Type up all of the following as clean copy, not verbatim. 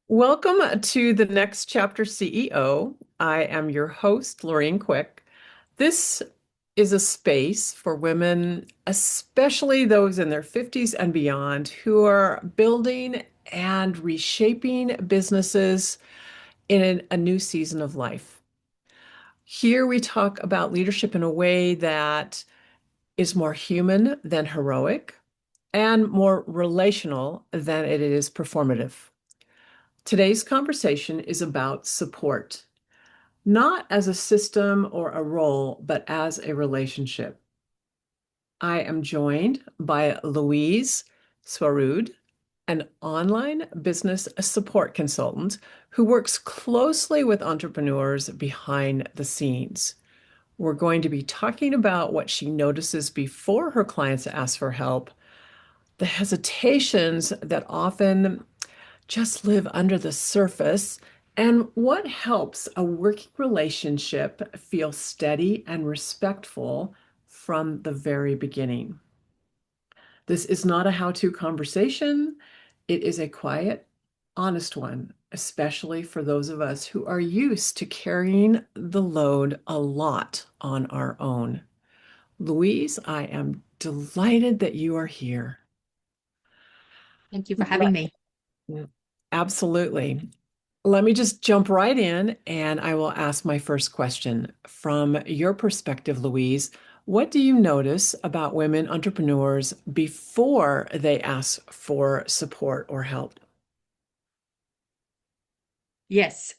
Welcome to the Next Chapter CEO. I am your host, Lorraine Quick. This is a space for women, especially those in their 50s and beyond, who are building and reshaping businesses in a new season of life. Here we talk about leadership in a way that is more human than heroic and more relational than it is performative. Today's conversation is about support, not as a system or a role, but as a relationship. I am joined by Louise Sverud, an online business support consultant who works closely with entrepreneurs behind the scenes. We're going to be talking about what she notices before her clients ask for help, the hesitations that often just live under the surface, and what helps a working relationship feel steady and respectful from the very beginning. This is not a how-to conversation. It is a quiet, honest one, especially for those of us who are used to carrying the load a lot on our own. Louise, I am delighted that you are here. Thank you for having me. Absolutely. Let me just jump right in and I will ask my first question. From your perspective, Louise, what do you notice about women entrepreneurs before they ask for support or help? Yes,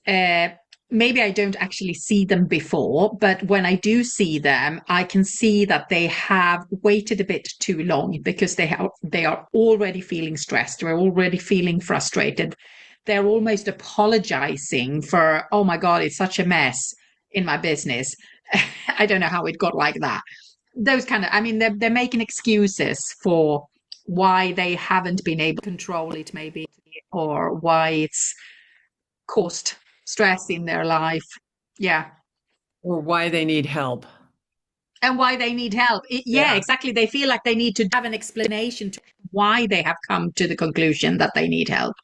maybe I don't actually see them before, but when I do see them, I can see that they have waited a bit too long because they are already feeling stressed. They're already feeling frustrated. They're almost apologizing for, oh my God, it's such a mess in my business. I don't know how it got like that. Those kind of, I mean, they're making excuses for why they haven't been able to control it, maybe, or why it's caused stress in their life. Yeah. Or why they need help? And why they need help. Yeah, Yeah. exactly. They feel like they need to have an explanation to why they have come to the conclusion that they need help.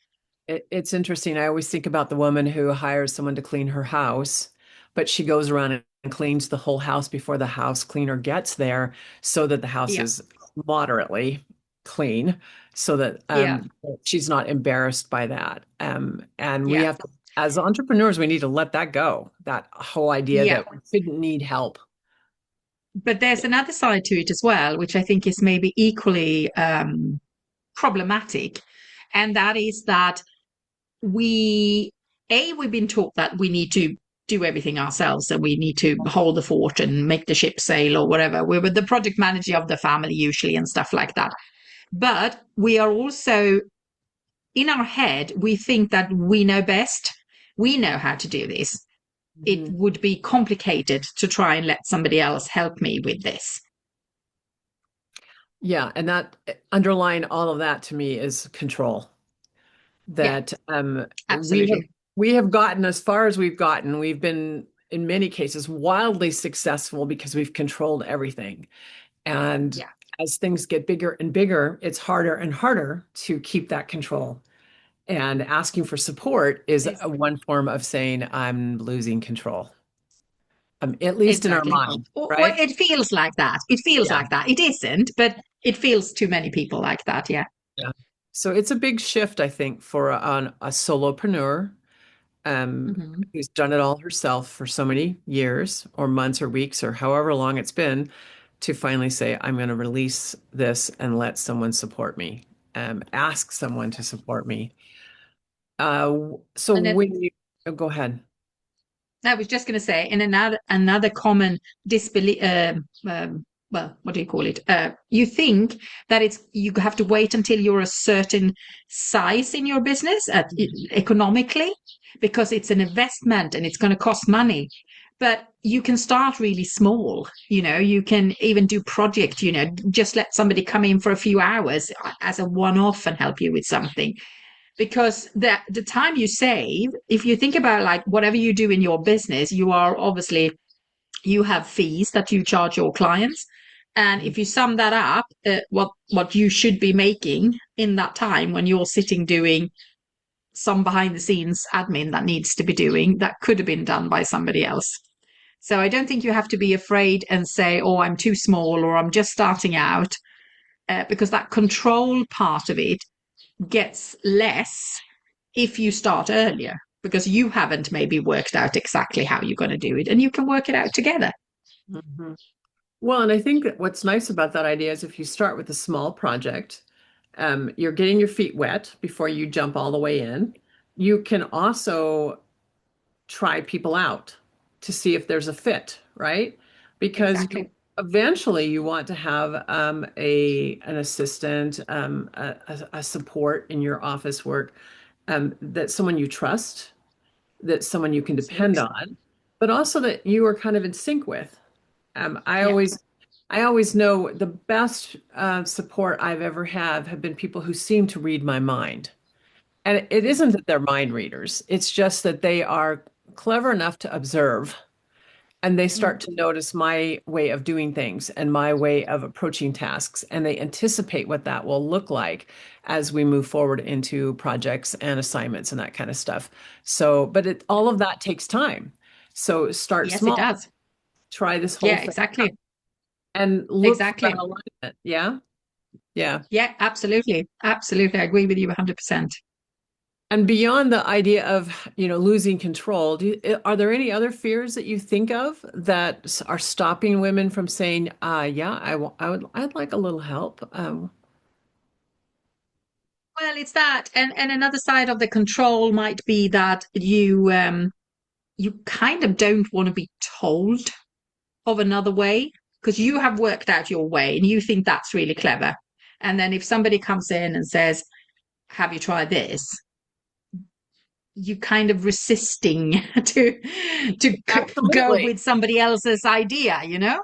It's interesting. I always think about the woman who hires someone to clean her house, but she goes around and cleans the whole house before the house cleaner gets there so that the house Yeah. is moderately clean, so that Yeah. she's not embarrassed by that. And we Yeah. have to, as entrepreneurs, we need to let that go, that whole idea Yeah. that we shouldn't need help. But there's another side to it as well, which I think is maybe equally problematic. And that is that we, we've been taught that we need to do everything ourselves and we need to hold the fort and make the ship sail or whatever. We're the project manager of the family usually and stuff like that. But we are also in our head, we think that we know best. We know how to do this. It Mhm. would be complicated to try and let somebody else help me with this. Yeah, and that underlying all of that to me is control. Yeah, That absolutely. we have gotten as far as we've gotten. We've been in many cases wildly successful because we've controlled everything. And Yeah. as things get bigger and bigger, it's harder and harder to keep that control. And asking for support is one form of saying I'm losing control, at least in our Exactly. mind, Or right? it feels like that. It feels Yeah, like that. It isn't, but it feels to many people like that. Yeah. yeah. So it's a big shift, I think, for a solopreneur Hmm. who's done it all herself for so many years or months or weeks or however long it's been to finally say, I'm going to release this and let someone support me, ask someone to support me. So And then when you go ahead. I was just going to say, and another common disbelief. Well, what do you call it? You think that it's you have to wait until you're a certain size in your business economically, because it's an investment and it's going to cost money. But you can start really small. You can even do project. Just let somebody come in for a few hours as a one-off and help you with something, because the time you save, if you think about like whatever you do in your business, you are obviously, you have fees that you charge your clients, and if you sum that up, what you should be making in that time when you're sitting doing some behind the scenes admin that needs to be doing that could have been done by somebody else. So I don't think you have to be afraid and say, oh, I'm too small or I'm just starting out, because that control part of it gets less if you start earlier, because you haven't maybe worked out exactly how you're going to do it and you can work it out together. Mhm. Well, and I think that what's nice about that idea is if you start with a small project, you're getting your feet wet before you jump all the way in. You can also try people out to see if there's a fit, right? Because Exactly. eventually you want to have an assistant, a support in your office work, that someone you trust, that someone you can depend Absolutely. on, but also that you are kind of in sync with. Um, I Yeah. always, I always know the best support I've ever had have been people who seem to read my mind. And it Yeah. isn't that they're mind readers. It's just that they are clever enough to observe and they start Mm. to notice my way of doing things and my way of approaching tasks. And they anticipate what that will look like as we move forward into projects and assignments and that kind of stuff. So, but all of that takes time. So start Yes, it small, does. try this whole Yeah, thing exactly. and look for that Exactly. alignment. Yeah. Yeah. Yeah, absolutely. Absolutely. I agree with you 100%. And beyond the idea of, losing control, are there any other fears that you think of that are stopping women from saying, yeah, I'd like a little help. Well, it's that. And another side of the control might be that you kind of don't want to be told of another way because you have worked out your way and you think that's really clever. And then if somebody comes in and says, have you tried this? You kind of resisting to go Absolutely. with somebody else's idea, you know?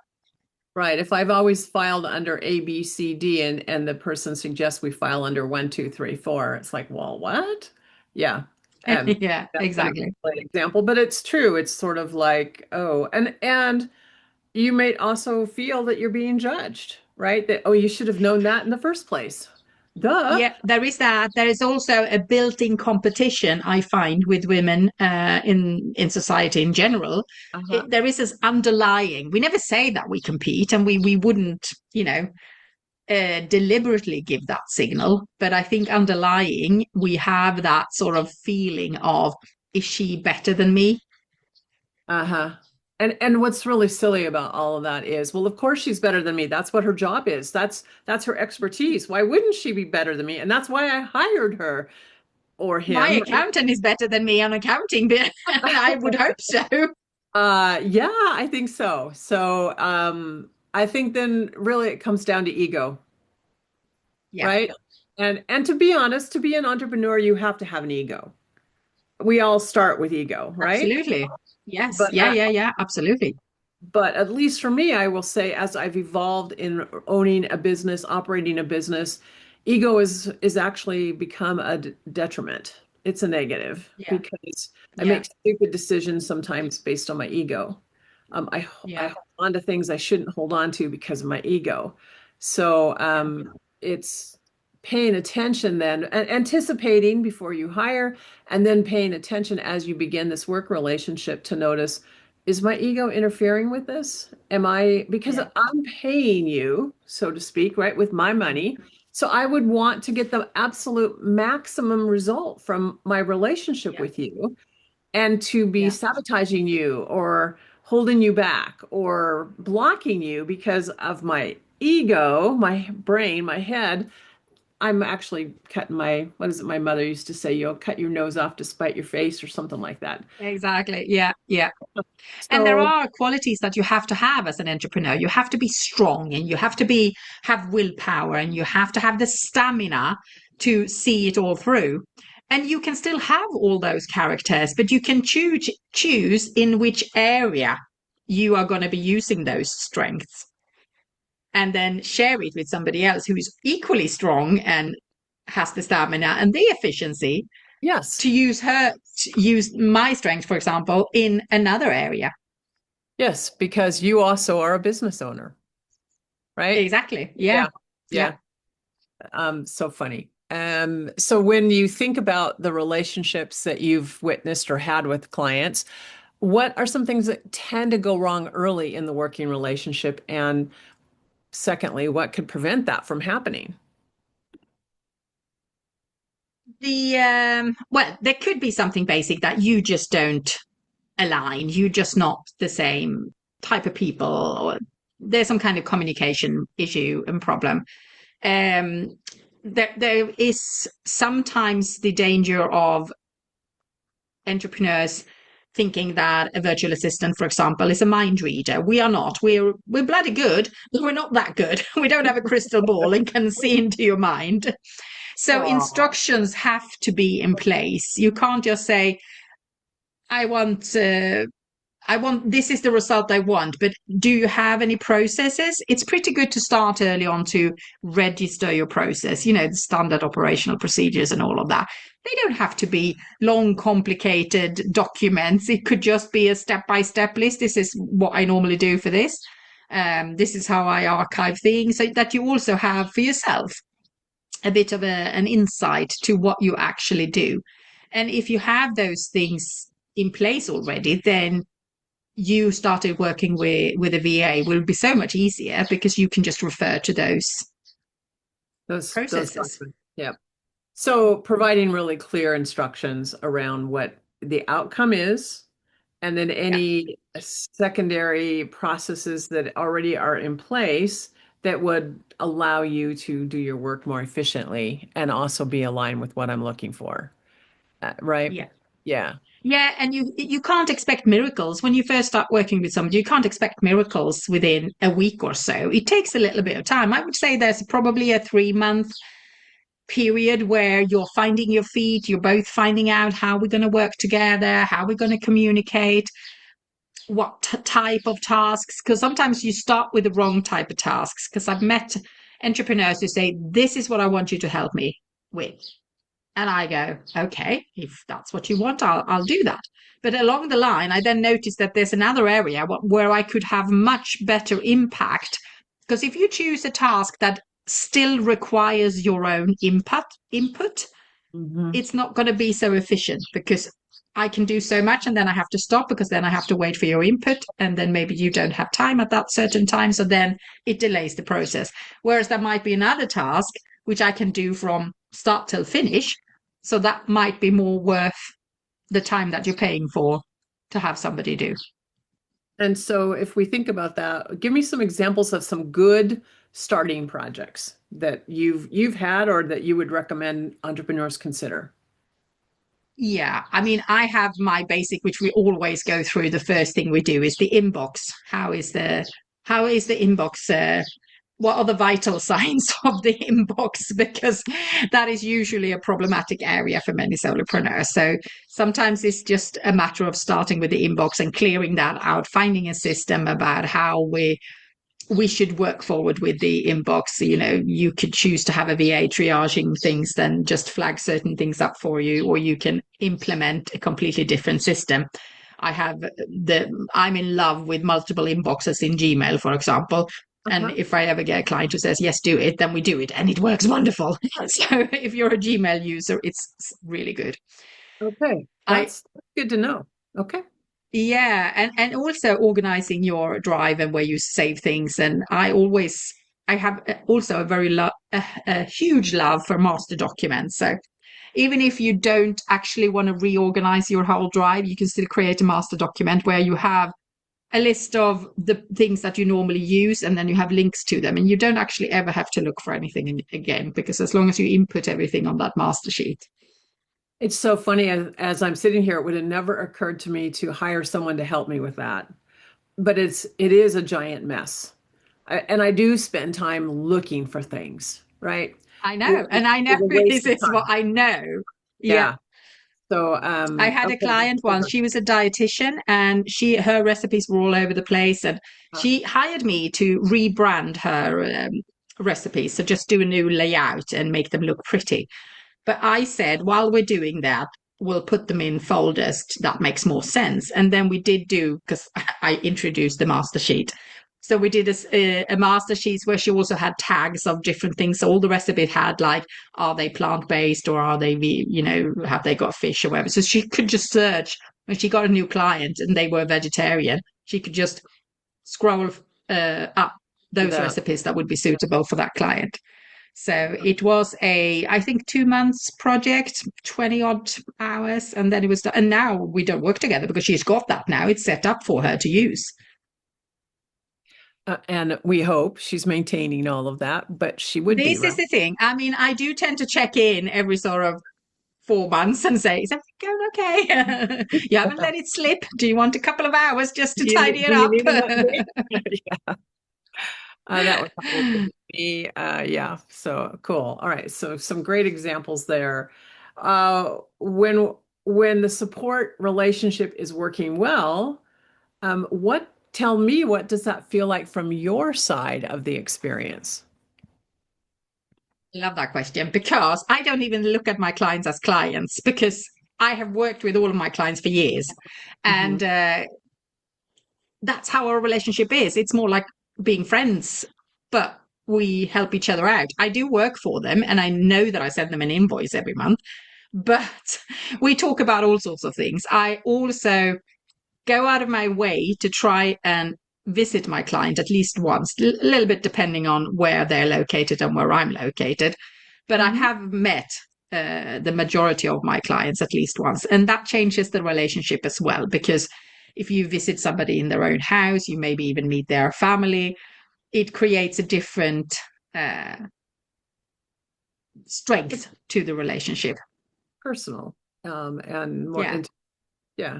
Right. If I've always filed under A, B, C, D, and the person suggests we file under one, two, three, four, it's like, well, what? Yeah. Yeah, That's kind of exactly. an example, but it's true. It's sort of like, oh, and you may also feel that you're being judged, right? That, oh, you should have known that in the first place. Duh. Yeah, there is that. There is also a built-in competition I find with women in society in general. Uh-huh. There is this underlying. We never say that we compete, and we wouldn't, deliberately give that signal. But I think underlying, we have that sort of feeling of, is she better than me? Uh-huh. And what's really silly about all of that is, well, of course she's better than me. That's what her job is. That's her expertise. Why wouldn't she be better than me? And that's why I hired her or My him, right? accountant is better than me on accounting, but I would hope so. Yeah, I think so. So, I think then really it comes down to ego, Yeah, right? And to be honest, to be an entrepreneur, you have to have an ego. We all start with ego, right? absolutely. Yes. But Yeah, yeah, yeah, absolutely. But at least for me, I will say, as I've evolved in owning a business, operating a business, ego is actually become a detriment. It's a negative Yeah, because I yeah, make stupid decisions sometimes based on my ego. I yeah, hold on to things I shouldn't hold on to because of my ego. So yeah, it's paying attention then, anticipating before you hire, and then paying attention as you begin this work relationship to notice, is my ego interfering with this? Because yeah. I'm paying you, so to speak, right, with my Mm. money. So I would want to get the absolute maximum result from my relationship Yeah, with you, and to be yeah, sabotaging you or holding you back or blocking you because of my ego, my brain, my head. I'm actually cutting what is it my mother used to say? You'll cut your nose off to spite your face or something like that. exactly. Yeah, yeah. And there So, are qualities that you have to have as an entrepreneur. You have to be strong and you have to be have willpower and you have to have the stamina to see it all through. And you can still have all those characters, but you can choose in which area you are going to be using those strengths and then share it with somebody else who is equally strong and has the stamina and the efficiency yes, to use my strength, for example, in another area. yes, because you also are a business owner, right? Exactly. Yeah. Yeah, Yeah. yeah. So funny. So when you think about the relationships that you've witnessed or had with clients, what are some things that tend to go wrong early in the working relationship? And secondly, what could prevent that from happening? Well, there could be something basic that you just don't align. You're just not the same type of people, or there's some kind of communication issue and problem. Um, there is sometimes the danger of entrepreneurs thinking that a virtual assistant, for example, is a mind reader. We are not. We're bloody good, but we're not that good. We don't have a crystal ball and can see into your mind. So Oh, instructions have to be in place. You can't just say, I want this is the result I want, but do you have any processes? It's pretty good to start early on to register your process, the standard operational procedures and all of that. They don't have to be long, complicated documents. It could just be a step-by-step list. This is what I normally do for this. This is how I archive things, so that you also have for yourself a bit of an insight to what you actually do. And if you have those things in place already, then you started working with a VA will be so much easier because you can just refer to those those processes. documents. Yeah. So providing really clear instructions around what the outcome is, and then Yeah. any secondary processes that already are in place that would allow you to do your work more efficiently and also be aligned with what I'm looking for. Right? Yeah. Yeah. Yeah, and you can't expect miracles when you first start working with somebody. You can't expect miracles within a week or so. It takes a little bit of time. I would say there's probably a 3 month period where you're finding your feet. You're both finding out how we're going to work together, how we're going to communicate, what type of tasks. Because sometimes you start with the wrong type of tasks. Because I've met entrepreneurs who say, "This is what I want you to help me with." And I go, okay, if that's what you want, I'll do that. But along the line, I then noticed that there's another area where I could have much better impact. Because if you choose a task that still requires your own input, Hmm. it's not going to be so efficient because I can do so much and then I have to stop because then I have to wait for your input. And then maybe you don't have time at that certain time. So then it delays the process. Whereas there might be another task which I can do from start till finish. So that might be more worth the time that you're paying for to have somebody do. And so if we think about that, give me some examples of some good starting projects that you've had or that you would recommend entrepreneurs consider. Yeah, I mean, I have my basic, which we always go through. The first thing we do is the inbox. How is the inbox? What are the vital signs of the inbox? Because that is usually a problematic area for many solopreneurs. So sometimes it's just a matter of starting with the inbox and clearing that out, finding a system about how we should work forward with the inbox. You could choose to have a VA triaging things, then just flag certain things up for you, or you can implement a completely different system. I'm in love with multiple inboxes in Gmail, for example. And Uh-huh. if I ever get a client who says, yes, do it, then we do it. And it works wonderful. So if you're a Gmail user, it's really good. Okay. I That's good to know. Okay. Yeah, and also organizing your drive and where you save things. And I have also a huge love for master documents. So even if you don't actually want to reorganize your whole drive, you can still create a master document where you have a list of the things that you normally use, and then you have links to them, and you don't actually ever have to look for anything again, because as long as you input everything on that master sheet. It's so funny as I'm sitting here, it would have never occurred to me to hire someone to help me with that. But it is a giant mess. And I do spend time looking for things, right? I Which know, and I know is a this waste of is what time. I know. Yeah. Yeah. So I had a okay. client once. She was a dietitian and her recipes were all over the place. And she hired me to rebrand her recipes. So just do a new layout and make them look pretty. But I said, while we're doing that, we'll put them in folders. That makes more sense. And then we did do, because I introduced the master sheet. So we did a master sheets where she also had tags of different things. So all the rest of it had like, are they plant-based or are they, have they got fish or whatever? So she could just search when she got a new client and they were vegetarian. She could just scroll up Do those that. recipes that would be suitable for that client. So it was I think 2 months project, 20 odd hours, and then it was done. And now we don't work together because she's got that now. It's set up for her to use. And we hope she's maintaining all of that, but she would be, This is right? the thing. I mean, I do tend to check in every sort of 4 months and say, is everything going okay? You haven't let it slip. Do you want a couple of hours just to tidy it Do you up? need an update? Yeah, that would probably be, yeah. So cool. All right. So some great examples there. When the support relationship is working well, tell me, what does that feel like from your side of the experience? I love that question because I don't even look at my clients as clients because I have worked with all of my clients for years. Mhm. And that's how our relationship is. It's more like being friends, but we help each other out. I do work for them and I know that I send them an invoice every month, but we talk about all sorts of things. I also go out of my way to try and visit my client at least once, a little bit depending on where they're located and where I'm located. But I Mhm. have met the majority of my clients at least once. And that changes the relationship as well, because if you visit somebody in their own house, you maybe even meet their family, it creates a different uh, strength to the relationship. Personal, and more Yeah. into, yeah.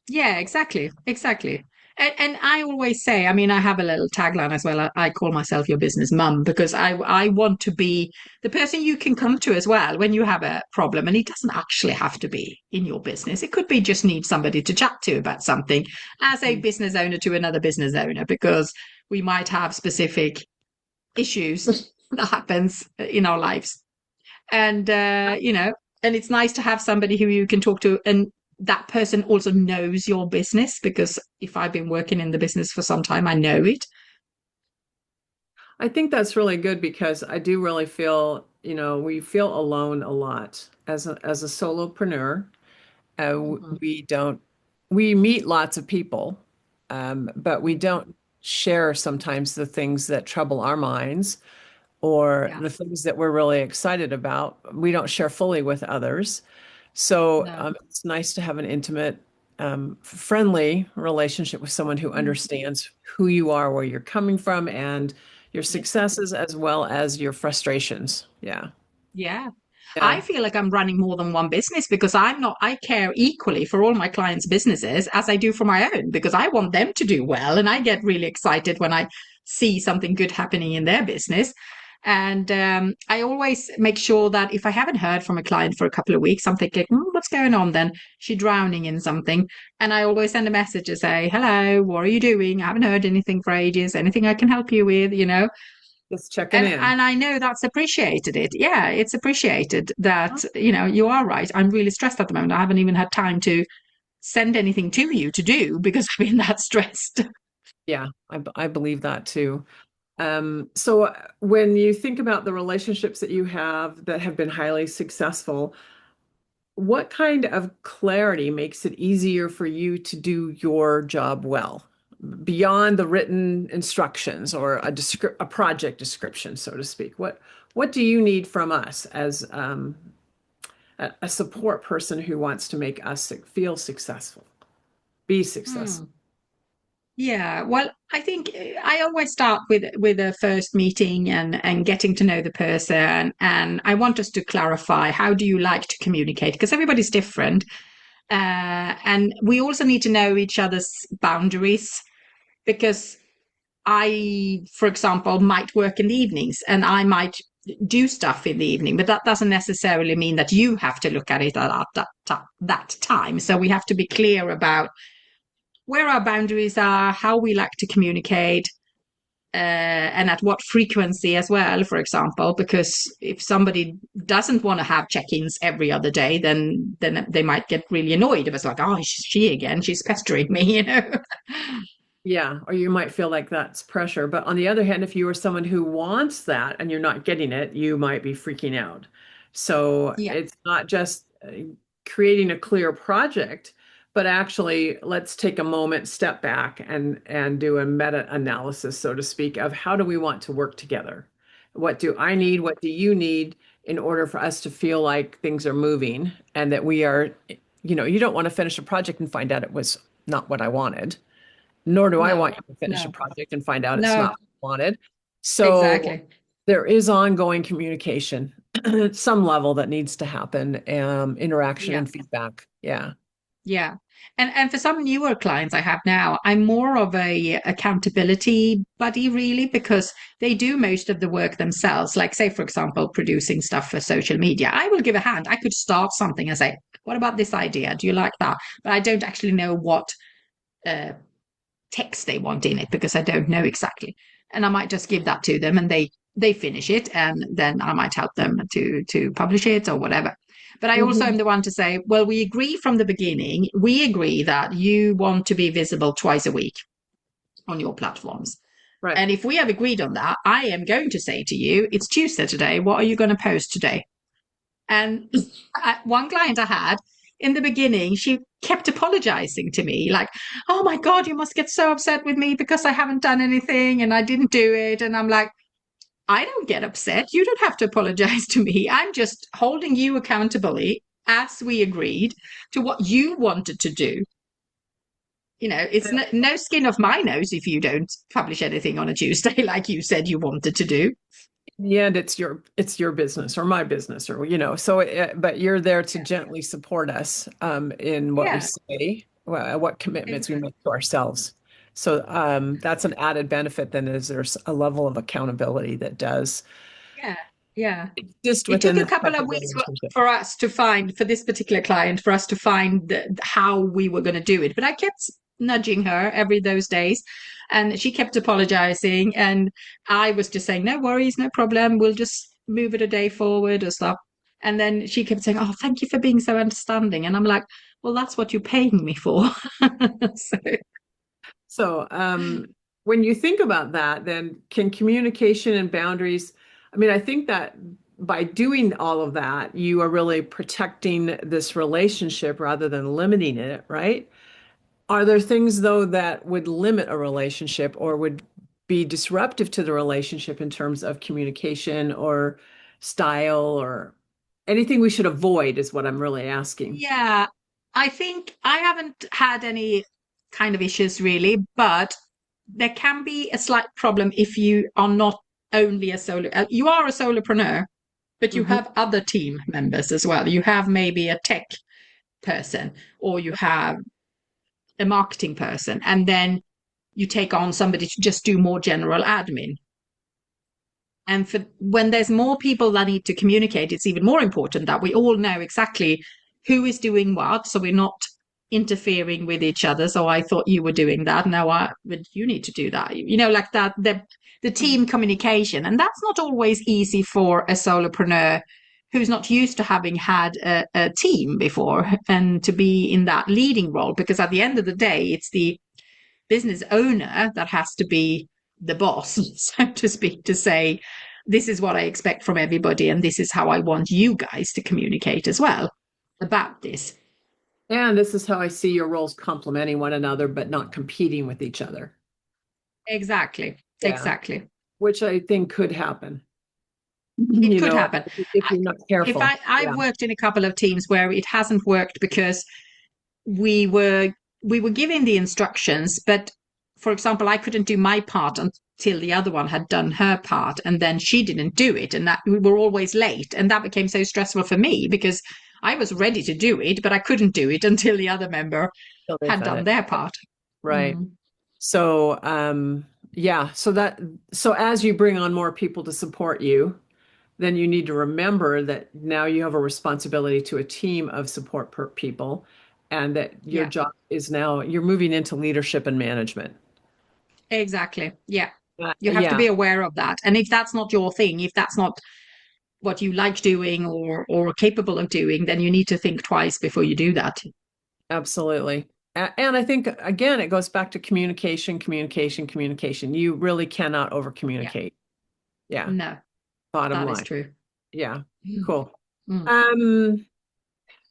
Yeah, exactly. Exactly. And I always say, I mean, I have a little tagline as well. I call myself your business mum because I want to be the person you can come to as well when you have a problem. And it doesn't actually have to be in your business. It could be just need somebody to chat to about something as a Mhm. business owner to another business owner, because we might have specific issues that happens in our lives. And and it's nice to have somebody who you can talk to, and that person also knows your business, because if I've been working in the business for some time, I know it. I think that's really good because I do really feel, we feel alone a lot as a solopreneur. Mhm. We don't, we meet lots of people, but we don't share sometimes the things that trouble our minds or Yeah. the things that we're really excited about. We don't share fully with others. So No. it's nice to have an intimate, friendly relationship with someone who Mm. understands who you are, where you're coming from, and your Yeah. successes as well as your frustrations. Yeah. Yeah. I Yeah. feel like I'm running more than one business because I care equally for all my clients' businesses as I do for my own, because I want them to do well. And I get really excited when I see something good happening in their business. And I always make sure that if I haven't heard from a client for a couple of weeks, I'm thinking, what's going on then? She drowning in something. And I always send a message to say, hello, what are you doing? I haven't heard anything for ages. Anything I can help you with? Just checking in. And I know that's appreciated. It's appreciated that you are right. I'm really stressed at the moment. I haven't even had time to send anything to you to do because I've been that stressed. Yeah, I believe that too. So when you think about the relationships that you have that have been highly successful, what kind of clarity makes it easier for you to do your job well, beyond the written instructions or a project description, so to speak? What do you need from us as a support person who wants to make us feel successful, be successful? Hmm. Yeah, well, I think I always start with a first meeting and getting to know the person, and I want us to clarify, how do you like to communicate? Because everybody's different, and we also need to know each other's boundaries, because I, for example, might work in the evenings and I might do stuff in the evening, but that doesn't necessarily mean that you have to look at it at that time. So we have to be clear about where our boundaries are, how we like to communicate, and at what frequency as well, for example, because if somebody doesn't want to have check-ins every other day, then they might get really annoyed. It was like, oh, she again, she's pestering me. Yeah, or you might feel like that's pressure. But on the other hand, if you are someone who wants that and you're not getting it, you might be freaking out. So Yeah, it's not just creating a clear project, but actually let's take a moment, step back and do a meta-analysis, so to speak, of how do we want to work together? What do I need? What do you need in order for us to feel like things are moving and that we are, you don't want to finish a project and find out it was not what I wanted, nor do I no, want you to finish a no, project and find out it's no, not wanted. So exactly. there is ongoing communication at some level that needs to happen, interaction Yeah. and feedback. Yeah. Yeah. And for some newer clients I have now, I'm more of a accountability buddy really because they do most of the work themselves. Like say, for example, producing stuff for social media. I will give a hand. I could start something and say, what about this idea? Do you like that? But I don't actually know what uh, text they want in it because I don't know exactly. And I might just give that to them and they finish it and then I might help them to publish it or whatever. But I also am Mhm. the one to say, well, we agree from the beginning, we agree that you want to be visible twice a week on your platforms. Right. And if we have agreed on that, I am going to say to you, it's Tuesday today. What are you going to post today? And one client I had in the beginning, she kept apologizing to me, like, oh my God, you must get so upset with me because I haven't done anything and I didn't do it. And I'm like, I don't get upset. You don't have to apologize to me. I'm just holding you accountably as we agreed to what you wanted to do. You know, it's no skin off my nose if you don't publish anything on a Tuesday like you said you wanted to do. In the end, it's your business or my business, or so but you're there to gently support us in what we Yeah, say, what commitments we exactly. make to ourselves. So that's an added benefit then, is there's a level of accountability that does Yeah, yeah. exist It took within a this couple type of of weeks relationship. for us to find, for this particular client, for us to find how we were going to do it. But I kept nudging her every those days, and she kept apologizing. And I was just saying, no worries, no problem. We'll just move it a day forward or stuff. And then she kept saying, oh, thank you for being so understanding. And I'm like, well, that's what you're paying me for. So, So, when you think about that, then can communication and boundaries, I mean, I think that by doing all of that, you are really protecting this relationship rather than limiting it, right? Are there things, though, that would limit a relationship or would be disruptive to the relationship in terms of communication or style or anything we should avoid, is what I'm really asking. yeah, I think I haven't had any kind of issues really, but there can be a slight problem if you are not only a solo, you are a solopreneur, but you Hmm. have other team members as well. You have maybe a tech person or you have a marketing person, and then you take on somebody to just do more general admin. And for when there's more people that need to communicate, it's even more important that we all know exactly who is doing what, so we're not interfering with each other. So I thought you were doing that. Now but you need to do that. You know, like that. The team communication, and that's not always easy for a solopreneur who's not used to having had a team before and to be in that leading role. Because at the end of the day, it's the business owner that has to be the boss, so to speak, to say, this is what I expect from everybody, and this is how I want you guys to communicate as well about this. And this is how I see your roles complementing one another, but not competing with each other. Exactly. Yeah, Exactly. which I think could happen, It could happen. if you're not If careful. I've Yeah. worked in a couple of teams where it hasn't worked because we were we were giving the instructions, but for example, I couldn't do my part until the other one had done her part, and then she didn't do it, and that we were always late, and that became so stressful for me because I was ready to do it, but I couldn't do it until the other member Till they've had done done it. their part. Right. Mm. So, yeah, so as you bring on more people to support you, then you need to remember that now you have a responsibility to a team of support people, and that your Yeah, job is now you're moving into leadership and management. exactly. Yeah, you have to Yeah, be aware of that, and if that's not your thing, if that's not what you like doing or capable of doing, then you need to think twice before you do that. absolutely. And I think, again, it goes back to communication, communication, communication. You really cannot over Yeah. communicate. Yeah, No, bottom that is line. true. Yeah, Mm. cool. Mm. Um,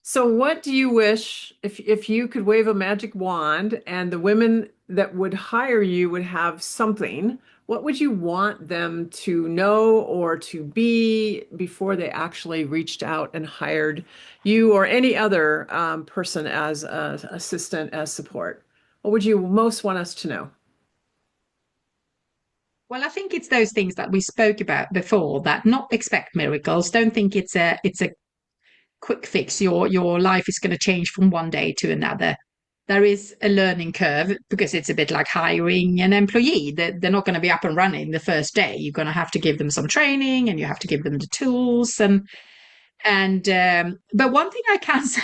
So what do you wish if you could wave a magic wand and the women that would hire you would have something, what would you want them to know or to be before they actually reached out and hired you or any other person as a assistant, as support? What would you most want us to know? Well, I think it's those things that we spoke about before, that not expect miracles. Don't think it's a quick fix. Your life is going to change from one day to another. There is a learning curve because it's a bit like hiring an employee. They're not going to be up and running the first day. You're going to have to give them some training and you have to give them the tools and but one thing I can say,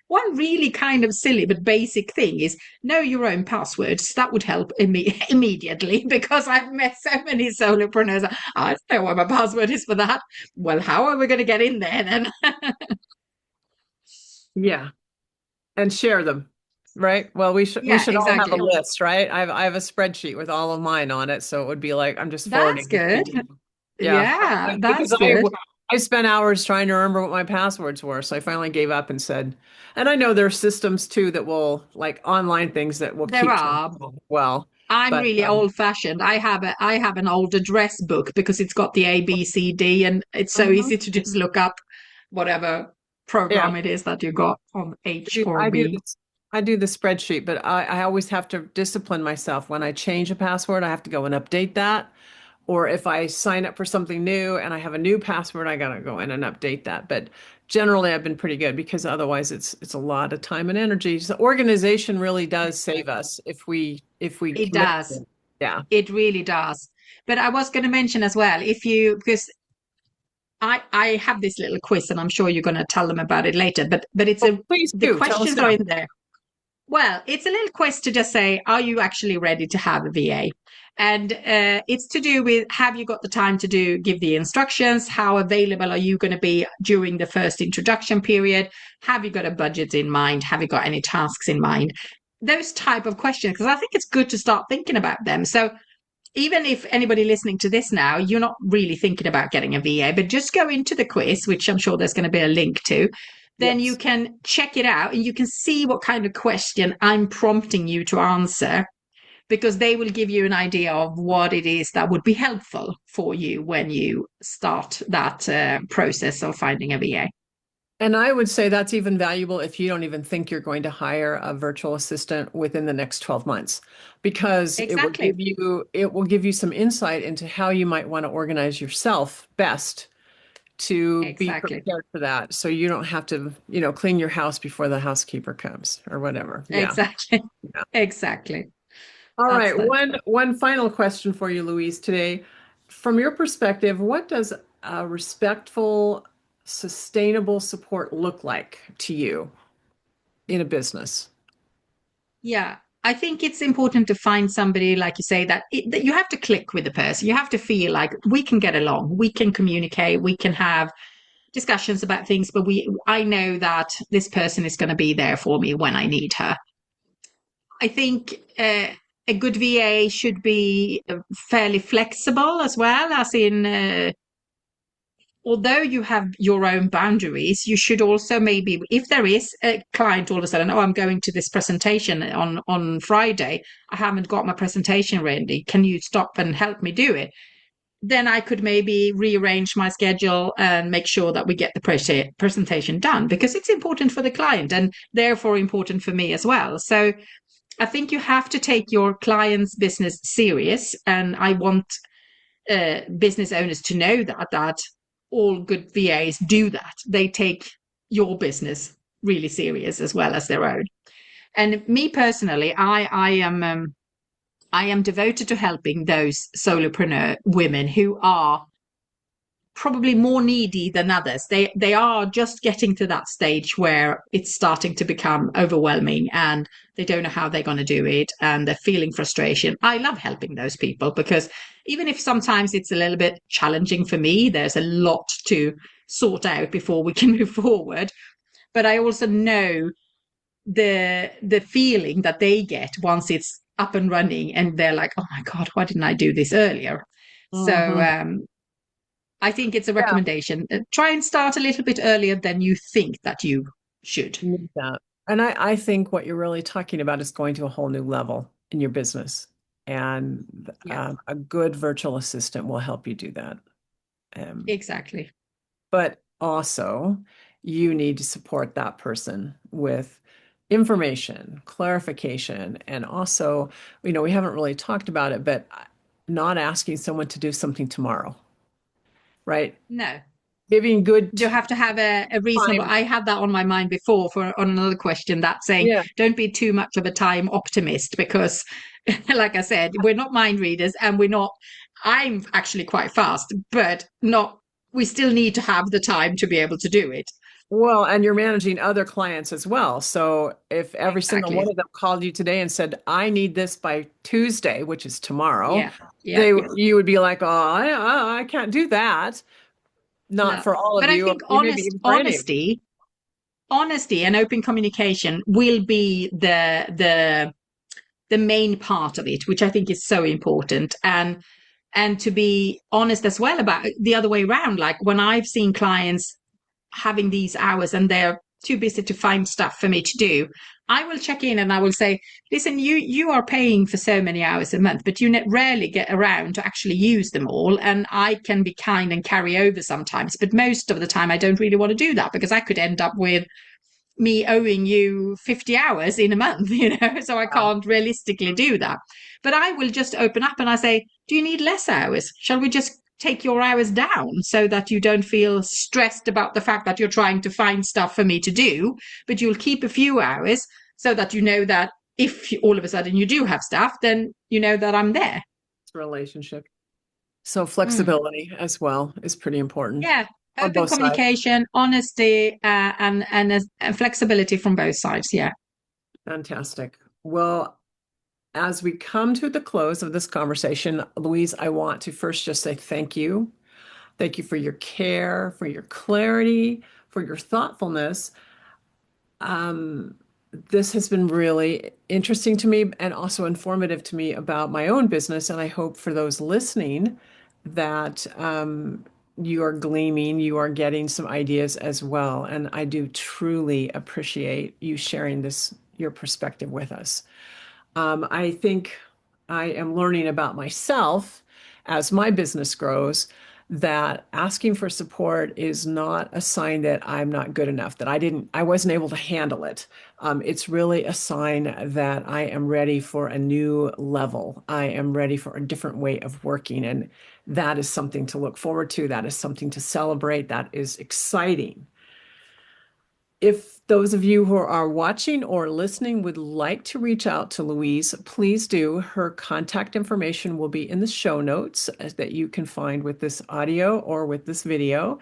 one really kind of silly but basic thing is know your own passwords. That would help immediately because I've met so many solopreneurs. I don't know what my password is for that. Well, how are we going to get in there then? Yeah, and share them, right? Well, we Yeah, should all have a exactly. list, right? I have a spreadsheet with all of mine on it, so it would be like I'm just That's forwarding this to good. you. Yeah, Yeah, because that's good. I spent hours trying to remember what my passwords were, so I finally gave up and said, and I know there are systems too that will like online things that will There keep track are. of it well, I'm but really old fashioned. I have an old address book because it's got the ABCD and it's so mhm. easy to just look up whatever Yeah, program it is that you got on H or I do B. this. I do the spreadsheet, but I always have to discipline myself when I change a password. I have to go and update that. Or if I sign up for something new and I have a new password, I gotta go in and update that. But generally, I've been pretty good because otherwise, it's a lot of time and energy. So organization really does save Exactly. us if we It commit to does. it. Yeah. It really does. But I was going to mention as well, if you because I have this little quiz and I'm sure you're going to tell them about it later. But it's Oh, a please the do tell us questions are now. in there. Well, it's a little quest to just say, are you actually ready to have a VA? And it's to do with have you got the time to give the instructions? How available are you going to be during the first introduction period? Have you got a budget in mind? Have you got any tasks in mind? Those type of questions, because I think it's good to start thinking about them. So even if anybody listening to this now, you're not really thinking about getting a VA, but just go into the quiz, which I'm sure there's going to be a link to. Then you Yes. can check it out and you can see what kind of question I'm prompting you to answer because they will give you an idea of what it is that would be helpful for you when you start that process of finding a VA. And I would say that's even valuable if you don't even think you're going to hire a virtual assistant within the next 12 months, because Exactly. it will give you some insight into how you might want to organize yourself best to be Exactly. prepared for that. So you don't have to, clean your house before the housekeeper comes or whatever. Yeah. Exactly. Yeah. Exactly. All That's right. the One final question for you, Louise, today. From your perspective, what does a respectful, sustainable support look like to you in a business? Yeah, I think it's important to find somebody, like you say, that you have to click with the person. You have to feel like we can get along, we can communicate, we can have discussions about things, but I know that this person is going to be there for me when I need her. I think a good VA should be fairly flexible as well, as in although you have your own boundaries, you should also maybe, if there is a client all of a sudden, oh, I'm going to this presentation on Friday, I haven't got my presentation ready. Can you stop and help me do it? Then I could maybe rearrange my schedule and make sure that we get the presentation done because it's important for the client and therefore important for me as well. So I think you have to take your client's business serious, and I want business owners to know that all good VAs do that. They take your business really serious as well as their own. And me personally, I am devoted to helping those solopreneur women who are probably more needy than others. They are just getting to that stage where it's starting to become overwhelming and they don't know how they're going to do it and they're feeling frustration. I love helping those people because even if sometimes it's a little bit challenging for me, there's a lot to sort out before we can move forward. But I also know the feeling that they get once it's up and running, and they're like, oh my God, why didn't I do this earlier? So Mhm. I think it's a Yeah, recommendation. Try and start a little bit earlier than you think that you should. need that. And I think what you're really talking about is going to a whole new level in your business. And Yeah, a good virtual assistant will help you do that. Um, exactly. but also, you need to support that person with information, clarification, and also, we haven't really talked about it, but not asking someone to do something tomorrow, right? No, Giving good you have to have a reasonable. time. I had that on my mind before for on another question, that saying Yeah. don't be too much of a time optimist, because like I said, we're not mind readers, and we're not. I'm actually quite fast, but not. We still need to have the time to be able to do it. Well, and you're managing other clients as well. So if every single one Exactly. of them called you today and said, I need this by Tuesday, which is tomorrow, Yeah. Yeah. you would be like, oh, I can't do that. Not No. for all But of I you, or think maybe even for any of you. honesty and open communication will be the main part of it, which I think is so important. And to be honest as well about the other way around, like when I've seen clients having these hours and they're too busy to find stuff for me to do, I will check in and I will say, listen, you are paying for so many hours a month, but you rarely get around to actually use them all, and I can be kind and carry over sometimes, but most of the time I don't really want to do that, because I could end up with me owing you 50 hours in a month, so I Wow. can't realistically do that. But I will just open up and I say, do you need less hours? Shall we just take your hours down so that you don't feel stressed about the fact that you're trying to find stuff for me to do, but you'll keep a few hours so that you know that if all of a sudden you do have stuff, then you know that I'm there. It's a relationship. So Mm. flexibility as well is pretty important Yeah. on Open both sides. communication, honesty, and flexibility from both sides. Yeah. Fantastic. Well, as we come to the close of this conversation, Louise, I want to first just say thank you. Thank you for your care, for your clarity, for your thoughtfulness. Um, this has been really interesting to me and also informative to me about my own business. And I hope for those listening that you are gleaming, you are getting some ideas as well. And I do truly appreciate you sharing your perspective with us. I think I am learning about myself as my business grows that asking for support is not a sign that I'm not good enough, that I wasn't able to handle it. It's really a sign that I am ready for a new level. I am ready for a different way of working. And that is something to look forward to. That is something to celebrate. That is exciting. If those of you who are watching or listening would like to reach out to Louise, please do. Her contact information will be in the show notes that you can find with this audio or with this video.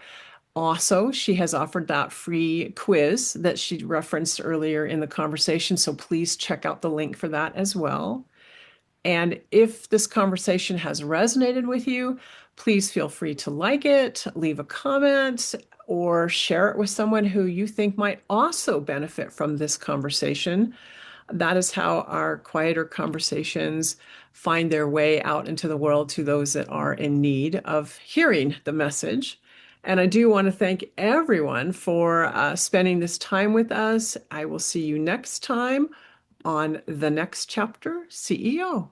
Also, she has offered that free quiz that she referenced earlier in the conversation, so please check out the link for that as well. And if this conversation has resonated with you, please feel free to like it, leave a comment, or share it with someone who you think might also benefit from this conversation. That is how our quieter conversations find their way out into the world to those that are in need of hearing the message. And I do want to thank everyone for spending this time with us. I will see you next time on the next chapter CEO.